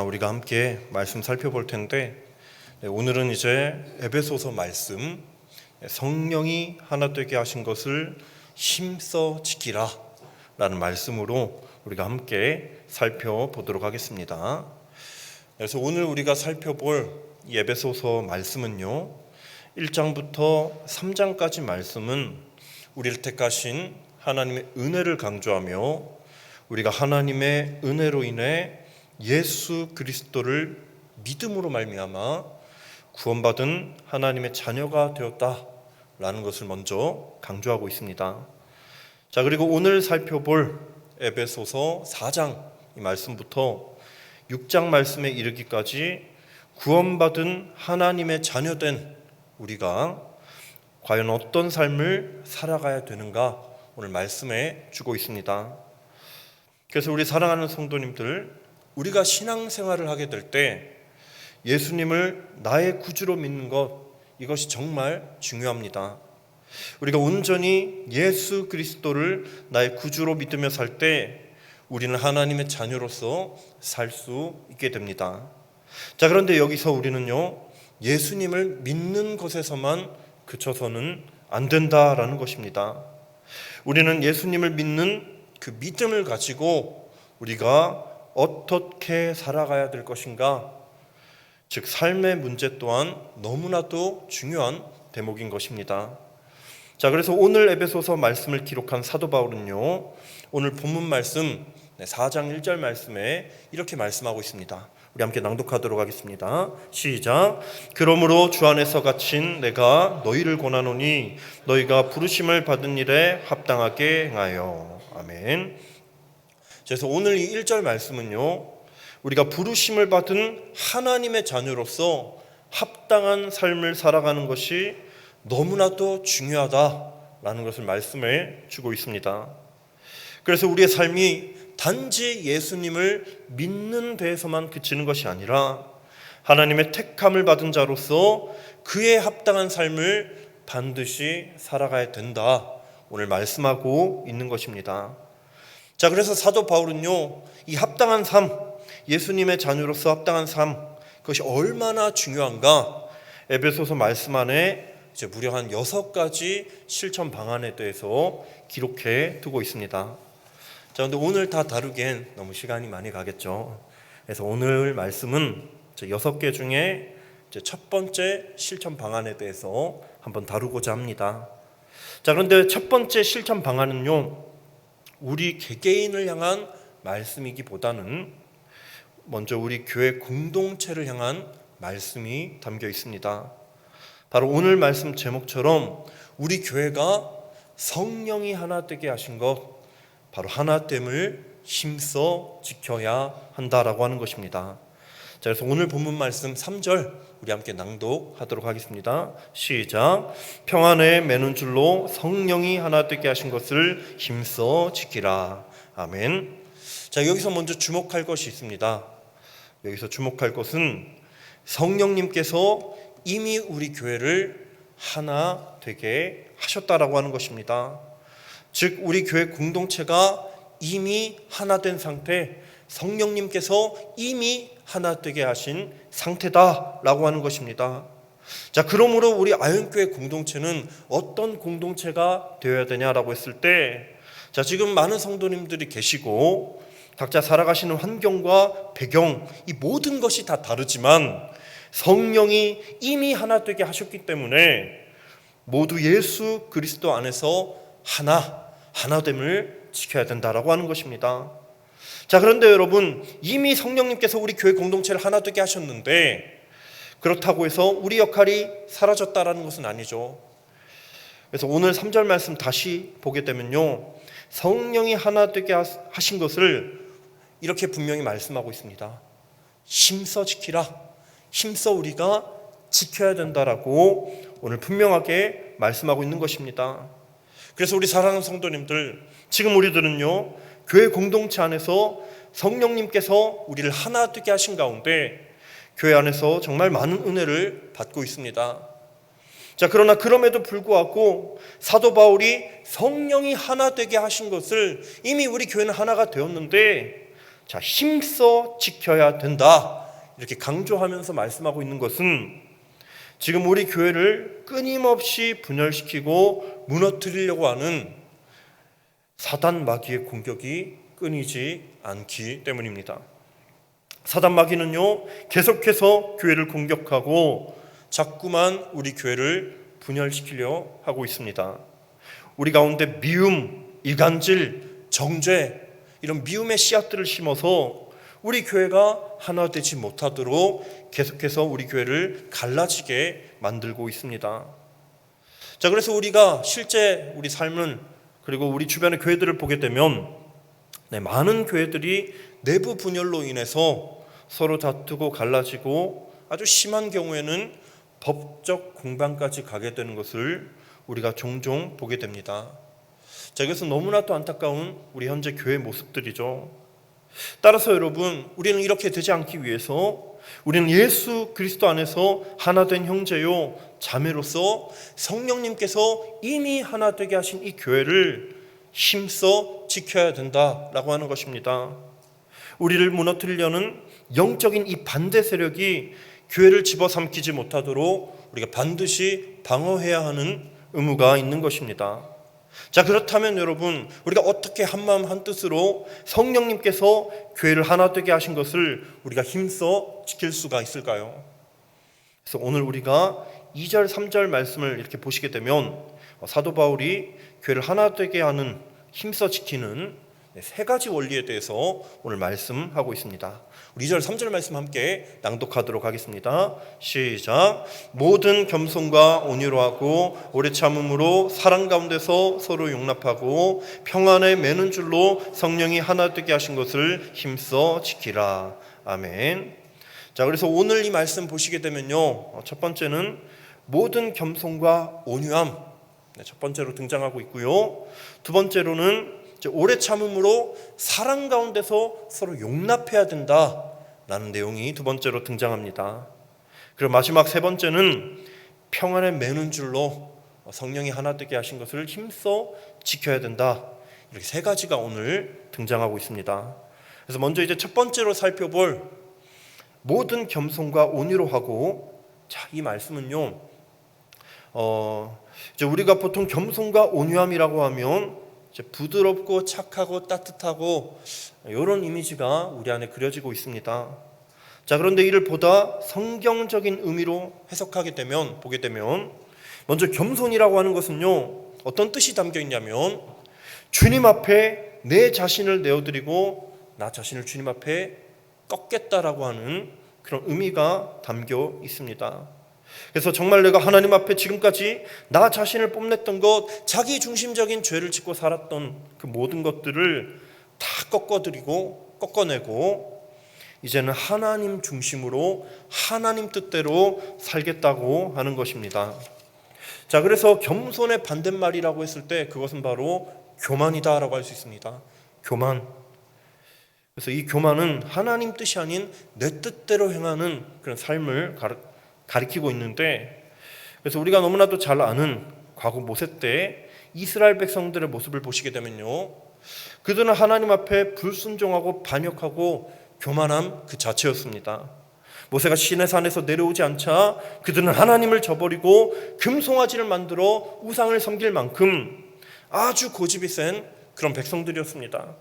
우리가 함께 말씀 살펴볼 텐데, 오늘은 이제 에베소서 말씀, 성령이 하나 되게 하신 것을 힘써 지키라 라는 말씀으로 우리가 함께 살펴보도록 하겠습니다. 그래서 오늘 우리가 살펴볼 이 에베소서 말씀은요, 1장부터 3장까지 말씀은 우리를 택하신 하나님의 은혜를 강조하며 우리가 하나님의 은혜로 인해 예수 그리스도를 믿음으로 말미암아 구원받은 하나님의 자녀가 되었다라는 것을 먼저 강조하고 있습니다. 자, 그리고 오늘 살펴볼 에베소서 4장 이 말씀부터 6장 말씀에 이르기까지 구원받은 하나님의 자녀된 우리가 과연 어떤 삶을 살아가야 되는가 오늘 말씀에 주고 있습니다. 그래서 우리 사랑하는 성도님들, 우리가 신앙생활을 하게 될 때 예수님을 나의 구주로 믿는 것, 이것이 정말 중요합니다. 우리가 온전히 예수 그리스도를 나의 구주로 믿으며 살 때 우리는 하나님의 자녀로서 살 수 있게 됩니다. 자, 그런데 여기서 우리는요, 예수님을 믿는 것에서만 그쳐서는 안 된다라는 것입니다. 우리는 예수님을 믿는 그 믿음을 가지고 우리가 어떻게 살아가야 될 것인가, 즉 삶의 문제 또한 너무나도 중요한 대목인 것입니다. 자, 그래서 오늘 에베소서 말씀을 기록한 사도 바울은요, 오늘 본문 말씀 4장 1절 말씀에 이렇게 말씀하고 있습니다. 우리 함께 낭독하도록 하겠습니다. 시작. 그러므로 주 안에서 갇힌 내가 너희를 권하노니 너희가 부르심을 받은 일에 합당하게 행하여. 아멘. 그래서 오늘 이 1절 말씀은요, 우리가 부르심을 받은 하나님의 자녀로서 합당한 삶을 살아가는 것이 너무나도 중요하다라는 것을 말씀해 주고 있습니다. 그래서 우리의 삶이 단지 예수님을 믿는 데에서만 그치는 것이 아니라 하나님의 택함을 받은 자로서 그에 합당한 삶을 반드시 살아가야 된다, 오늘 말씀하고 있는 것입니다. 자, 그래서 사도 바울은요, 이 합당한 삶, 예수님의 자녀로서 합당한 삶, 그것이 얼마나 중요한가, 에베소서 말씀 안에 이제 무려 한 6가지 실천 방안에 대해서 기록해 두고 있습니다. 자, 근데 오늘 다 다루기엔 너무 시간이 많이 가겠죠. 그래서 오늘 말씀은 6개 중에 첫 번째 실천 방안에 대해서 한번 다루고자 합니다. 자, 그런데 첫 번째 실천 방안은요, 우리 개개인을 향한 말씀이기보다는 먼저 우리 교회 공동체를 향한 말씀이 담겨 있습니다. 바로 오늘 말씀 제목처럼 우리 교회가 성령이 하나 되게 하신 것, 바로 하나됨을 힘써 지켜야 한다라고 하는 것입니다. 자, 그래서 오늘 본문 말씀 3절 우리 함께 낭독하도록 하겠습니다. 시작. 평안에 매는 줄로 성령이 하나 되게 하신 것을 힘써 지키라. 아멘. 자, 여기서 먼저 주목할 것이 있습니다. 여기서 주목할 것은 성령님께서 이미 우리 교회를 하나 되게 하셨다라고 하는 것입니다. 즉 우리 교회 공동체가 이미 하나 된 상태, 성령님께서 이미 하나 되게 하신 상태다라고 하는 것입니다. 자, 그러므로 우리 아현교회 공동체는 어떤 공동체가 되어야 되냐라고 했을 때, 자, 지금 많은 성도님들이 계시고 각자 살아가시는 환경과 배경, 이 모든 것이 다 다르지만 성령이 이미 하나 되게 하셨기 때문에 모두 예수 그리스도 안에서 하나됨을 지켜야 된다라고 하는 것입니다. 자, 그런데 여러분, 이미 성령님께서 우리 교회 공동체를 하나 되게 하셨는데 그렇다고 해서 우리 역할이 사라졌다라는 것은 아니죠. 그래서 오늘 3절 말씀 다시 보게 되면요, 성령이 하나 되게 하신 것을 이렇게 분명히 말씀하고 있습니다. 힘써 지키라. 힘써 우리가 지켜야 된다라고 오늘 분명하게 말씀하고 있는 것입니다. 그래서 우리 사랑하는 성도님들, 지금 우리들은요, 교회 공동체 안에서 성령님께서 우리를 하나 되게 하신 가운데 교회 안에서 정말 많은 은혜를 받고 있습니다. 자, 그러나 그럼에도 불구하고 사도 바울이 성령이 하나 되게 하신 것을 이미 우리 교회는 하나가 되었는데, 자, 힘써 지켜야 된다. 이렇게 강조하면서 말씀하고 있는 것은 지금 우리 교회를 끊임없이 분열시키고 무너뜨리려고 하는 사단 마귀의 공격이 끊이지 않기 때문입니다. 사단 마귀는요, 계속해서 교회를 공격하고 자꾸만 우리 교회를 분열시키려 하고 있습니다. 우리 가운데 미움, 이간질, 정죄, 이런 미움의 씨앗들을 심어서 우리 교회가 하나 되지 못하도록 계속해서 우리 교회를 갈라지게 만들고 있습니다. 자, 그래서 우리가 실제 우리 삶은, 그리고 우리 주변의 교회들을 보게 되면 많은 교회들이 내부 분열로 인해서 서로 다투고 갈라지고 아주 심한 경우에는 법적 공방까지 가게 되는 것을 우리가 종종 보게 됩니다. 자, 이것은 너무나도 안타까운 우리 현재 교회 모습들이죠. 따라서 여러분, 우리는 이렇게 되지 않기 위해서 우리는 예수 그리스도 안에서 하나 된 형제요 자매로서 성령님께서 이미 하나 되게 하신 이 교회를 힘써 지켜야 된다라고 하는 것입니다. 우리를 무너뜨리려는 영적인 이 반대 세력이 교회를 집어삼키지 못하도록 우리가 반드시 방어해야 하는 의무가 있는 것입니다. 자, 그렇다면 여러분, 우리가 어떻게 한마음 한뜻으로 성령님께서 교회를 하나 되게 하신 것을 우리가 힘써 지킬 수가 있을까요? 그래서 오늘 우리가 2절 3절 말씀을 이렇게 보시게 되면 사도 바울이 교회를 하나 되게 하는, 힘써 지키는 세 가지 원리에 대해서 오늘 말씀하고 있습니다. 우리 2절 3절 말씀 함께 낭독하도록 하겠습니다. 시작. 모든 겸손과 온유로 하고 오래 참음으로 사랑 가운데서 서로 용납하고 평안에 매는 줄로 성령이 하나 되게 하신 것을 힘써 지키라. 아멘. 자, 그래서 오늘 이 말씀 보시게 되면요, 첫 번째는 모든 겸손과 온유함, 첫 번째로 등장하고 있고요. 두 번째로는 오래 참음으로 사랑 가운데서 서로 용납해야 된다라는 내용이 두 번째로 등장합니다. 그리고 마지막 세 번째는 평안에 매는 줄로 성령이 하나 되게 하신 것을 힘써 지켜야 된다. 이렇게 세 가지가 오늘 등장하고 있습니다. 그래서 먼저 이제 첫 번째로 살펴볼 모든 겸손과 온유로 하고, 자, 이 말씀은요, 이제 우리가 보통 겸손과 온유함이라고 하면 부드럽고 착하고 따뜻하고 이런 이미지가 우리 안에 그려지고 있습니다. 자, 그런데 이를 보다 성경적인 의미로 해석하게 되면, 보게 되면 먼저 겸손이라고 하는 것은요, 어떤 뜻이 담겨 있냐면 주님 앞에 내 자신을 내어드리고 나 자신을 주님 앞에 꺾겠다라고 하는 그런 의미가 담겨 있습니다. 그래서 정말 내가 하나님 앞에 지금까지 나 자신을 뽐냈던 것, 자기 중심적인 죄를 짓고 살았던 그 모든 것들을 다 꺾어내고 이제는 하나님 중심으로 하나님 뜻대로 살겠다고 하는 것입니다. 자, 그래서 겸손의 반대말이라고 했을 때 그것은 바로 교만이다라고 할 수 있습니다. 교만. 그래서 이 교만은 하나님 뜻이 아닌 내 뜻대로 행하는 그런 삶을 가리키고 있는데, 그래서 우리가 너무나도 잘 아는 과거 모세 때 이스라엘 백성들의 모습을 보시게 되면요, 그들은 하나님 앞에 불순종하고 반역하고 교만함 그 자체였습니다. 모세가 시내산에서 내려오지 않자 그들은 하나님을 저버리고 금송아지를 만들어 우상을 섬길 만큼 아주 고집이 센 그런 백성들이었습니다.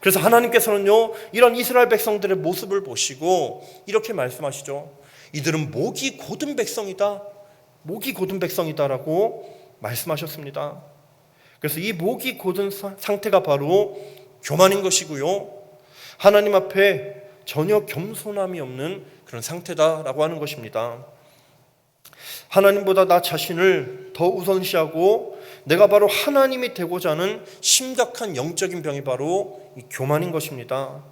그래서 하나님께서는요, 이런 이스라엘 백성들의 모습을 보시고 이렇게 말씀하시죠. 이들은 목이 곧은 백성이다, 목이 곧은 백성이다라고 말씀하셨습니다. 그래서 이 목이 곧은 상태가 바로 교만인 것이고요, 하나님 앞에 전혀 겸손함이 없는 그런 상태다라고 하는 것입니다. 하나님보다 나 자신을 더 우선시하고 내가 바로 하나님이 되고자 하는 심각한 영적인 병이 바로 이 교만인 것입니다.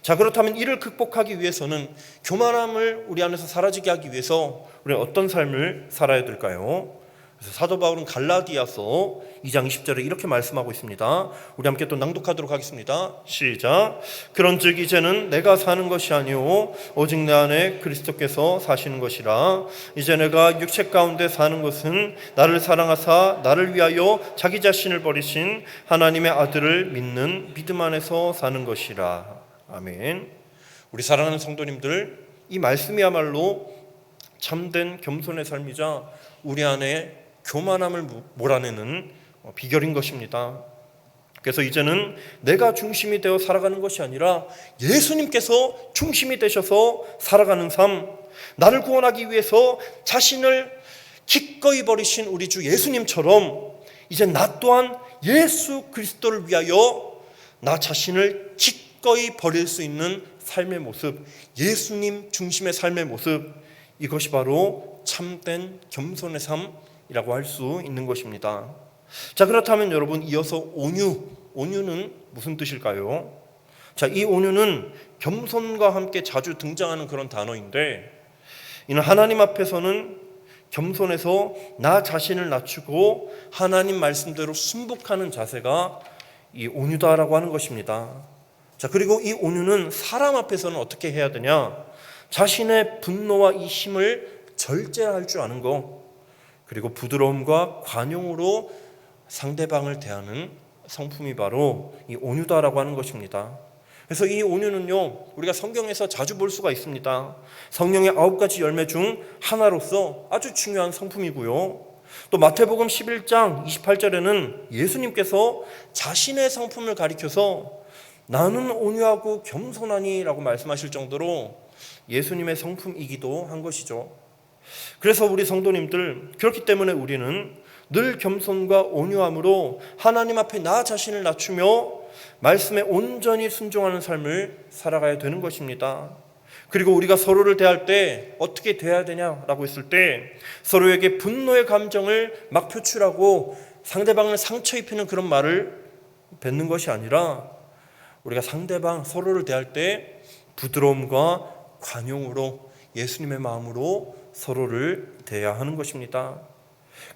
자, 그렇다면 이를 극복하기 위해서는, 교만함을 우리 안에서 사라지게 하기 위해서 우리는 어떤 삶을 살아야 될까요? 그래서 사도 바울은 갈라디아서 2장 20절에 이렇게 말씀하고 있습니다. 우리 함께 또 낭독하도록 하겠습니다. 시작. 그런즉 이제는 내가 사는 것이 아니오 오직 내 안에 그리스도께서 사시는 것이라. 이제 내가 육체 가운데 사는 것은 나를 사랑하사 나를 위하여 자기 자신을 버리신 하나님의 아들을 믿는 믿음 안에서 사는 것이라. 아멘. 우리 사랑하는 성도님들, 이 말씀이야말로 참된 겸손의 삶이자 우리 안에 교만함을 몰아내는 비결인 것입니다. 그래서 이제는 내가 중심이 되어 살아가는 것이 아니라 예수님께서 중심이 되셔서 살아가는 삶, 나를 구원하기 위해서 자신을 기꺼이 버리신 우리 주 예수님처럼 이제 나 또한 예수 그리스도를 위하여 나 자신을 기꺼이 버릴 수 있는 삶의 모습, 예수님 중심의 삶의 모습, 이것이 바로 참된 겸손의 삶이라고 할 수 있는 것입니다. 자, 그렇다면 여러분, 이어서 온유는 무슨 뜻일까요? 자, 이 온유는 겸손과 함께 자주 등장하는 그런 단어인데, 이는 하나님 앞에서는 겸손해서 나 자신을 낮추고 하나님 말씀대로 순복하는 자세가 이 온유다라고 하는 것입니다. 자, 그리고 이 온유는 사람 앞에서는 어떻게 해야 되냐? 자신의 분노와 이 힘을 절제할 줄 아는 것, 그리고 부드러움과 관용으로 상대방을 대하는 성품이 바로 이 온유다라고 하는 것입니다. 그래서 이 온유는요, 우리가 성경에서 자주 볼 수가 있습니다. 성령의 9가지 열매 중 하나로서 아주 중요한 성품이고요. 또 마태복음 11장 28절에는 예수님께서 자신의 성품을 가리켜서 나는 온유하고 겸손하니 라고 말씀하실 정도로 예수님의 성품이기도 한 것이죠. 그래서 우리 성도님들, 그렇기 때문에 우리는 늘 겸손과 온유함으로 하나님 앞에 나 자신을 낮추며 말씀에 온전히 순종하는 삶을 살아가야 되는 것입니다. 그리고 우리가 서로를 대할 때 어떻게 대해야 되냐라고 했을 때, 서로에게 분노의 감정을 막 표출하고 상대방을 상처 입히는 그런 말을 뱉는 것이 아니라, 우리가 상대방 서로를 대할 때 부드러움과 관용으로 예수님의 마음으로 서로를 대해야 하는 것입니다.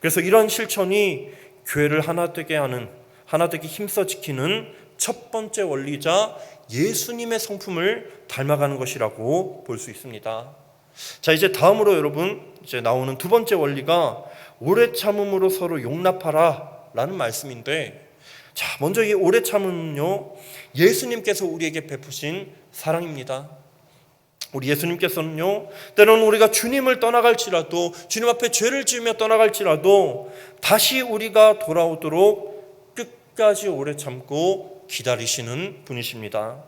그래서 이런 실천이 교회를 하나 되게 하는, 하나 되게 힘써 지키는 첫 번째 원리자 예수님의 성품을 닮아가는 것이라고 볼 수 있습니다. 자, 이제 다음으로 여러분, 이제 나오는 두 번째 원리가 오래 참음으로 서로 용납하라 라는 말씀인데, 자, 먼저 이 오래 참음은요, 예수님께서 우리에게 베푸신 사랑입니다. 우리 예수님께서는요, 때로는 우리가 주님을 떠나갈지라도, 주님 앞에 죄를 지으며 떠나갈지라도 다시 우리가 돌아오도록 끝까지 오래 참고 기다리시는 분이십니다.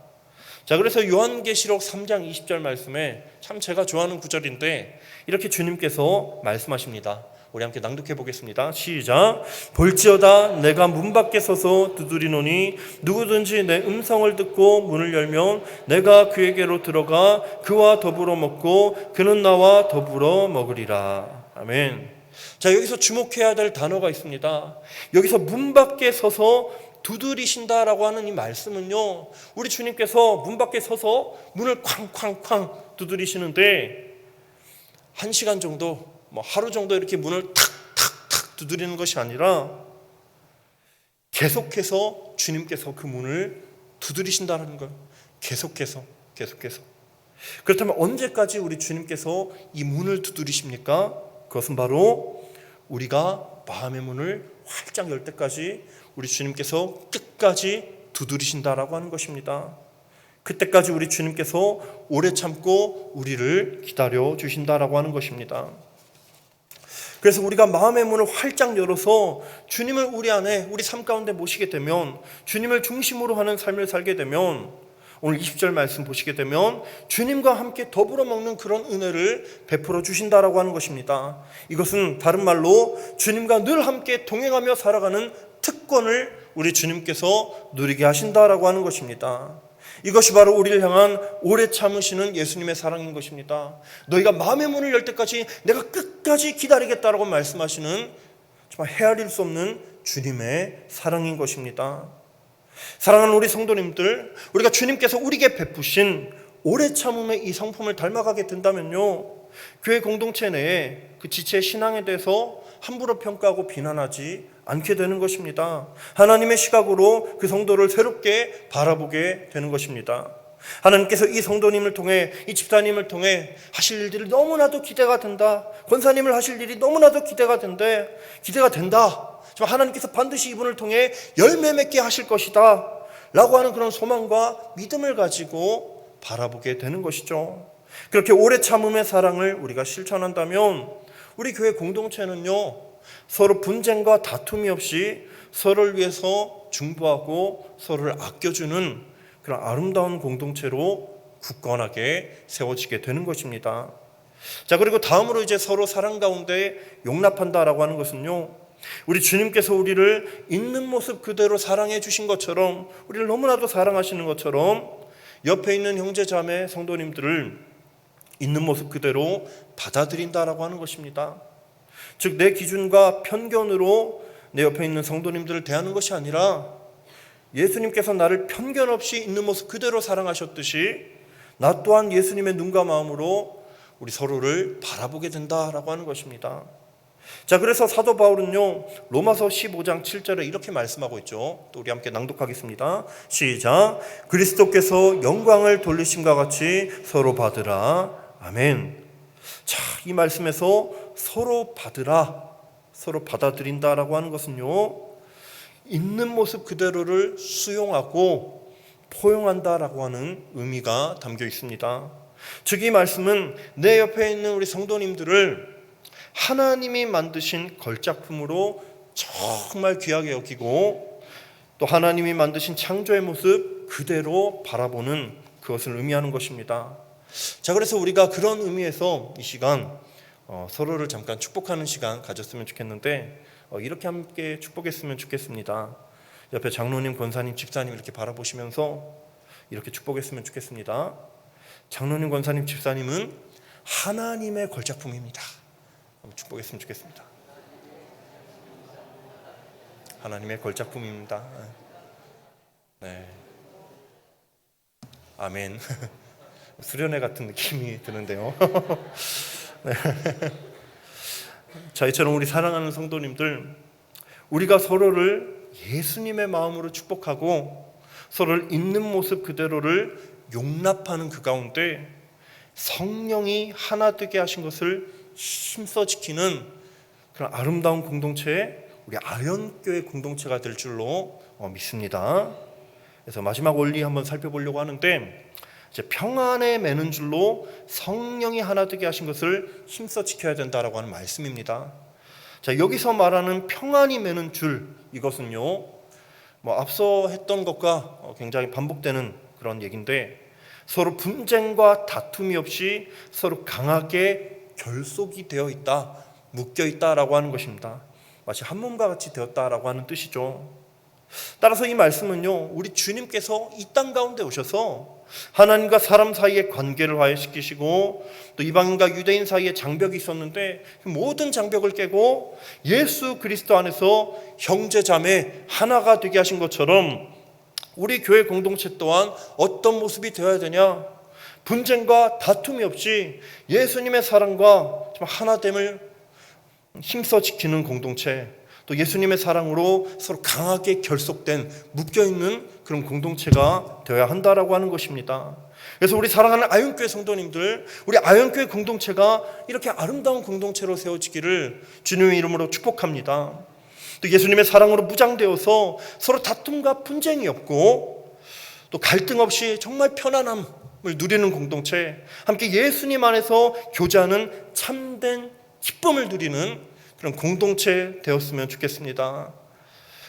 자, 그래서 요한계시록 3장 20절 말씀에 참 제가 좋아하는 구절인데, 이렇게 주님께서 말씀하십니다. 우리 함께 낭독해 보겠습니다. 시작. 볼지어다 내가 문 밖에 서서 두드리노니 누구든지 내 음성을 듣고 문을 열면 내가 그에게로 들어가 그와 더불어 먹고 그는 나와 더불어 먹으리라. 아멘. 자, 여기서 주목해야 될 단어가 있습니다. 여기서 문 밖에 서서 두드리신다라고 하는 이 말씀은요, 우리 주님께서 문 밖에 서서 문을 쾅쾅쾅 두드리시는데, 1시간 정도, 하루 정도 이렇게 문을 탁탁탁 두드리는 것이 아니라 계속해서 주님께서 그 문을 두드리신다는 거예요. 계속해서. 그렇다면 언제까지 우리 주님께서 이 문을 두드리십니까? 그것은 바로 우리가 마음의 문을 활짝 열 때까지 우리 주님께서 끝까지 두드리신다라고 하는 것입니다. 그때까지 우리 주님께서 오래 참고 우리를 기다려 주신다라고 하는 것입니다. 그래서 우리가 마음의 문을 활짝 열어서 주님을 우리 안에, 우리 삶 가운데 모시게 되면, 주님을 중심으로 하는 삶을 살게 되면, 오늘 20절 말씀 보시게 되면 주님과 함께 더불어 먹는 그런 은혜를 베풀어 주신다라고 하는 것입니다. 이것은 다른 말로 주님과 늘 함께 동행하며 살아가는 특권을 우리 주님께서 누리게 하신다라고 하는 것입니다. 이것이 바로 우리를 향한 오래 참으시는 예수님의 사랑인 것입니다. 너희가 마음의 문을 열 때까지 내가 끝까지 기다리겠다라고 말씀하시는 정말 헤아릴 수 없는 주님의 사랑인 것입니다. 사랑하는 우리 성도님들, 우리가 주님께서 우리에게 베푸신 오래 참음의 이 성품을 닮아가게 된다면요, 교회 공동체 내에 그 지체의 신앙에 대해서 함부로 평가하고 비난하지 않게 되는 것입니다. 하나님의 시각으로 그 성도를 새롭게 바라보게 되는 것입니다. 하나님께서 이 성도님을 통해, 이 집사님을 통해 하실 일들이 너무나도 기대가 된다. 권사님을 하실 일이 너무나도 기대가 된다. 하나님께서 반드시 이분을 통해 열매 맺게 하실 것이다 라고 하는 그런 소망과 믿음을 가지고 바라보게 되는 것이죠. 그렇게 오래 참음의 사랑을 우리가 실천한다면 우리 교회 공동체는요, 서로 분쟁과 다툼이 없이 서로를 위해서 중보하고 서로를 아껴주는 그런 아름다운 공동체로 굳건하게 세워지게 되는 것입니다. 자, 그리고 다음으로 이제 서로 사랑 가운데 용납한다라고 하는 것은요, 우리 주님께서 우리를 있는 모습 그대로 사랑해 주신 것처럼, 우리를 너무나도 사랑하시는 것처럼 옆에 있는 형제 자매 성도님들을 있는 모습 그대로 받아들인다라고 하는 것입니다. 즉, 내 기준과 편견으로 내 옆에 있는 성도님들을 대하는 것이 아니라 예수님께서 나를 편견 없이 있는 모습 그대로 사랑하셨듯이 나 또한 예수님의 눈과 마음으로 우리 서로를 바라보게 된다라고 하는 것입니다. 자, 그래서 사도 바울은요, 로마서 15장 7절에 이렇게 말씀하고 있죠. 또 우리 함께 낭독하겠습니다. 시작. 그리스도께서 영광을 돌리심과 같이 서로 받으라. 아멘. 자, 이 말씀에서 서로 받으라, 서로 받아들인다라고 하는 것은요, 있는 모습 그대로를 수용하고 포용한다라고 하는 의미가 담겨 있습니다. 즉, 이 말씀은 내 옆에 있는 우리 성도님들을 하나님이 만드신 걸작품으로 정말 귀하게 여기고 또 하나님이 만드신 창조의 모습 그대로 바라보는 그것을 의미하는 것입니다. 자, 그래서 우리가 그런 의미에서 이 시간 서로를 잠깐 축복하는 시간 가졌으면 좋겠는데 이렇게 함께 축복했으면 좋겠습니다. 옆에 장로님, 권사님, 집사님 이렇게 바라보시면서 이렇게 축복했으면 좋겠습니다. 장로님, 권사님, 집사님은 하나님의 걸작품입니다. 축복했으면 좋겠습니다. 하나님의 걸작품입니다. 네. 아멘. 수련회 같은 느낌이 드는데요. 네. 자, 이처럼 우리 사랑하는 성도님들, 우리가 서로를 예수님의 마음으로 축복하고 서로를 있는 모습 그대로를 용납하는 그 가운데 성령이 하나 되게 하신 것을 힘써 지키는 그런 아름다운 공동체에 우리 아현교회 공동체가 될 줄로 믿습니다. 그래서 마지막 원리 한번 살펴보려고 하는데, 이제 평안에 매는 줄로 성령이 하나 되게 하신 것을 힘써 지켜야 된다라고 하는 말씀입니다. 자, 여기서 말하는 평안이 매는 줄, 이것은요, 앞서 했던 것과 굉장히 반복되는 그런 얘기인데, 서로 분쟁과 다툼이 없이 서로 강하게 결속이 되어 있다, 묶여 있다라고 하는 것입니다. 마치 한 몸과 같이 되었다라고 하는 뜻이죠. 따라서 이 말씀은요, 우리 주님께서 이 땅 가운데 오셔서 하나님과 사람 사이의 관계를 화해시키시고 또 이방인과 유대인 사이에 장벽이 있었는데 그 모든 장벽을 깨고 예수 그리스도 안에서 형제 자매 하나가 되게 하신 것처럼 우리 교회 공동체 또한 어떤 모습이 되어야 되냐? 분쟁과 다툼이 없이 예수님의 사랑과 하나됨을 힘써 지키는 공동체, 또 예수님의 사랑으로 서로 강하게 결속된 묶여있는 그런 공동체가 되어야 한다라고 하는 것입니다. 그래서 우리 사랑하는 아현교회 성도님들, 우리 아현교회 공동체가 이렇게 아름다운 공동체로 세워지기를 주님의 이름으로 축복합니다. 또 예수님의 사랑으로 무장되어서 서로 다툼과 분쟁이 없고 또 갈등 없이 정말 편안함을 누리는 공동체, 함께 예수님 안에서 교제하는 참된 기쁨을 누리는 그런 공동체 되었으면 좋겠습니다.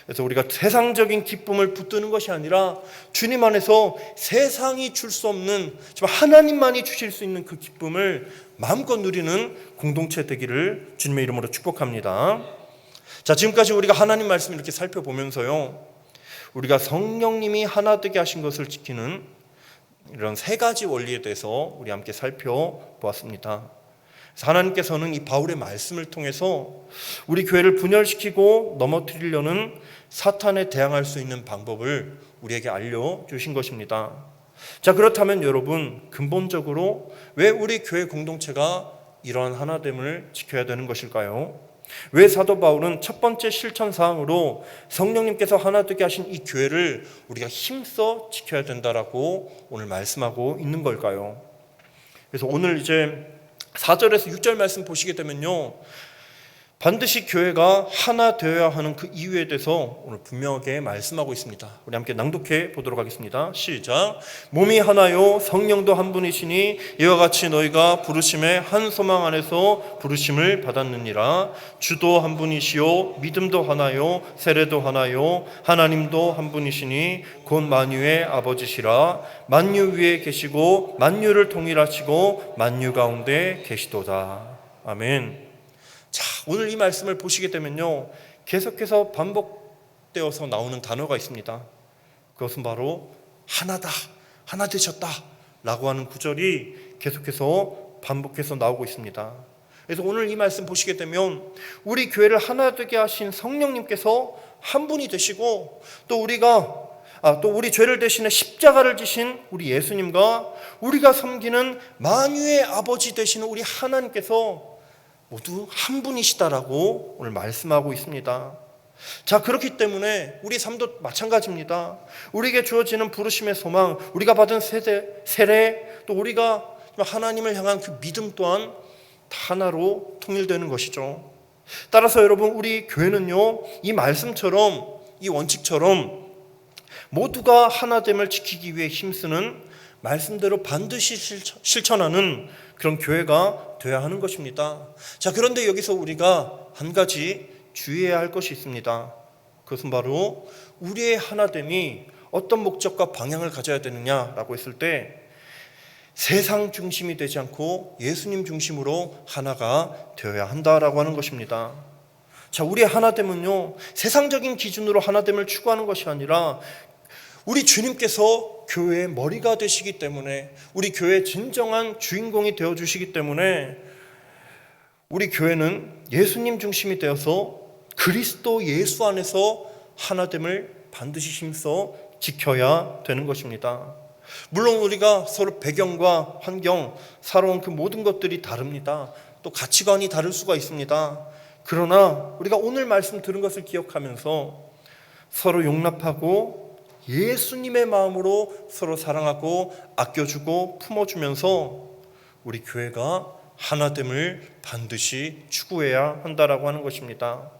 그래서 우리가 세상적인 기쁨을 붙드는 것이 아니라 주님 안에서 세상이 줄 수 없는, 하나님만이 주실 수 있는 그 기쁨을 마음껏 누리는 공동체 되기를 주님의 이름으로 축복합니다. 자, 지금까지 우리가 하나님 말씀 이렇게 살펴보면서요, 우리가 성령님이 하나 되게 하신 것을 지키는 이런 세 가지 원리에 대해서 우리 함께 살펴보았습니다. 하나님께서는 이 바울의 말씀을 통해서 우리 교회를 분열시키고 넘어뜨리려는 사탄에 대항할 수 있는 방법을 우리에게 알려주신 것입니다. 자, 그렇다면 여러분, 근본적으로 왜 우리 교회 공동체가 이러한 하나됨을 지켜야 되는 것일까요? 왜 사도 바울은 첫 번째 실천 사항으로 성령님께서 하나 되게 하신 이 교회를 우리가 힘써 지켜야 된다라고 오늘 말씀하고 있는 걸까요? 그래서 오늘 이제 4절에서 6절 말씀 보시게 되면요, 반드시 교회가 하나 되어야 하는 그 이유에 대해서 오늘 분명하게 말씀하고 있습니다. 우리 함께 낭독해 보도록 하겠습니다. 시작. 몸이 하나요 성령도 한 분이시니 이와 같이 너희가 부르심의 한 소망 안에서 부르심을 받았느니라. 주도 한 분이시요 믿음도 하나요 세례도 하나요 하나님도 한 분이시니 곧 만유의 아버지시라. 만유 위에 계시고 만유를 통일하시고 만유 가운데 계시도다. 아멘. 자, 오늘 이 말씀을 보시게 되면요, 계속해서 반복되어서 나오는 단어가 있습니다. 그것은 바로 하나다, 하나 되셨다 라고 하는 구절이 계속해서 반복해서 나오고 있습니다. 그래서 오늘 이 말씀 보시게 되면 우리 교회를 하나 되게 하신 성령님께서 한 분이 되시고, 또 우리 죄를 대신해 십자가를 지신 우리 예수님과 우리가 섬기는 만유의 아버지 되시는 우리 하나님께서 모두 한 분이시다라고 오늘 말씀하고 있습니다. 자, 그렇기 때문에 우리 삶도 마찬가지입니다. 우리에게 주어지는 부르심의 소망, 우리가 받은 세례, 또 우리가 하나님을 향한 그 믿음 또한 다 하나로 통일되는 것이죠. 따라서 여러분, 우리 교회는요, 이 말씀처럼, 이 원칙처럼 모두가 하나됨을 지키기 위해 힘쓰는, 말씀대로 반드시 실천하는 그런 교회가 되어야 하는 것입니다. 자, 그런데 여기서 우리가 한 가지 주의해야 할 것이 있습니다. 그것은 바로 우리의 하나됨이 어떤 목적과 방향을 가져야 되느냐라고 했을 때, 세상 중심이 되지 않고 예수님 중심으로 하나가 되어야 한다라고 하는 것입니다. 자, 우리의 하나됨은요, 세상적인 기준으로 하나됨을 추구하는 것이 아니라 우리 주님께서 교회의 머리가 되시기 때문에, 우리 교회의 진정한 주인공이 되어주시기 때문에 우리 교회는 예수님 중심이 되어서 그리스도 예수 안에서 하나됨을 반드시 힘써 지켜야 되는 것입니다. 물론 우리가 서로 배경과 환경, 살아온 그 모든 것들이 다릅니다. 또 가치관이 다를 수가 있습니다. 그러나 우리가 오늘 말씀 들은 것을 기억하면서 서로 용납하고 예수님의 마음으로 서로 사랑하고 아껴주고 품어주면서 우리 교회가 하나됨을 반드시 추구해야 한다라고 하는 것입니다.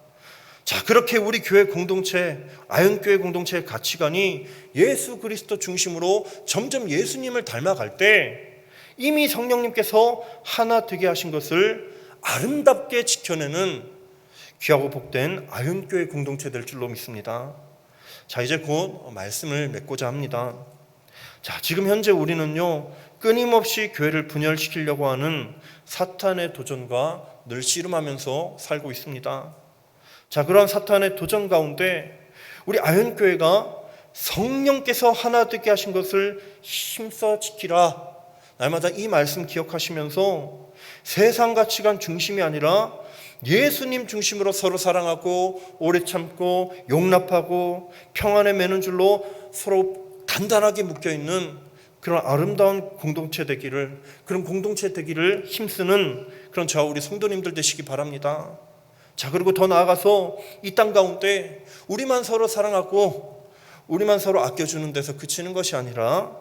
자, 그렇게 우리 교회 공동체, 아현교회 공동체의 가치관이 예수 그리스도 중심으로 점점 예수님을 닮아갈 때 이미 성령님께서 하나 되게 하신 것을 아름답게 지켜내는 귀하고 복된 아현교회 공동체 될 줄로 믿습니다. 자, 이제 곧 말씀을 맺고자 합니다. 자, 지금 현재 우리는요, 끊임없이 교회를 분열시키려고 하는 사탄의 도전과 늘 씨름하면서 살고 있습니다. 자, 그러한 사탄의 도전 가운데 우리 아현교회가 성령께서 하나 되게 하신 것을 힘써 지키라, 날마다 이 말씀 기억하시면서 세상 가치관 중심이 아니라 예수님 중심으로 서로 사랑하고 오래 참고 용납하고 평안에 매는 줄로 서로 단단하게 묶여있는 그런 아름다운 공동체 되기를, 그런 공동체 되기를 힘쓰는 그런 저와 우리 성도님들 되시기 바랍니다. 자, 그리고 더 나아가서 이 땅 가운데 우리만 서로 사랑하고 우리만 서로 아껴주는 데서 그치는 것이 아니라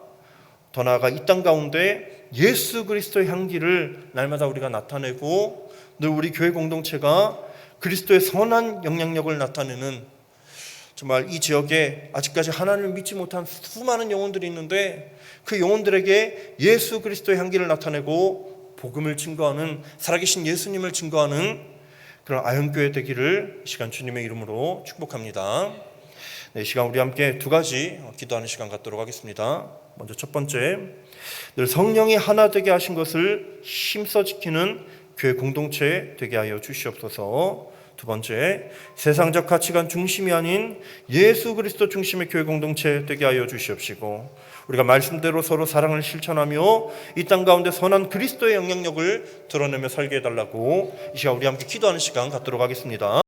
더 나아가 이 땅 가운데 예수 그리스도의 향기를 날마다 우리가 나타내고 늘 우리 교회 공동체가 그리스도의 선한 영향력을 나타내는, 정말 이 지역에 아직까지 하나님을 믿지 못한 수많은 영혼들이 있는데 그 영혼들에게 예수 그리스도의 향기를 나타내고 복음을 증거하는, 살아계신 예수님을 증거하는 그런 아현교회 되기를 이 시간 주님의 이름으로 축복합니다. 네, 이 시간 우리 함께 두 가지 기도하는 시간 갖도록 하겠습니다. 먼저 첫 번째, 늘 성령이 하나 되게 하신 것을 힘써 지키는 교회 공동체 되게 하여 주시옵소서. 두 번째, 세상적 가치관 중심이 아닌 예수 그리스도 중심의 교회 공동체 되게 하여 주시옵시고, 우리가 말씀대로 서로 사랑을 실천하며 이 땅 가운데 선한 그리스도의 영향력을 드러내며 살게 해달라고 이 시간 우리 함께 기도하는 시간 갖도록 하겠습니다.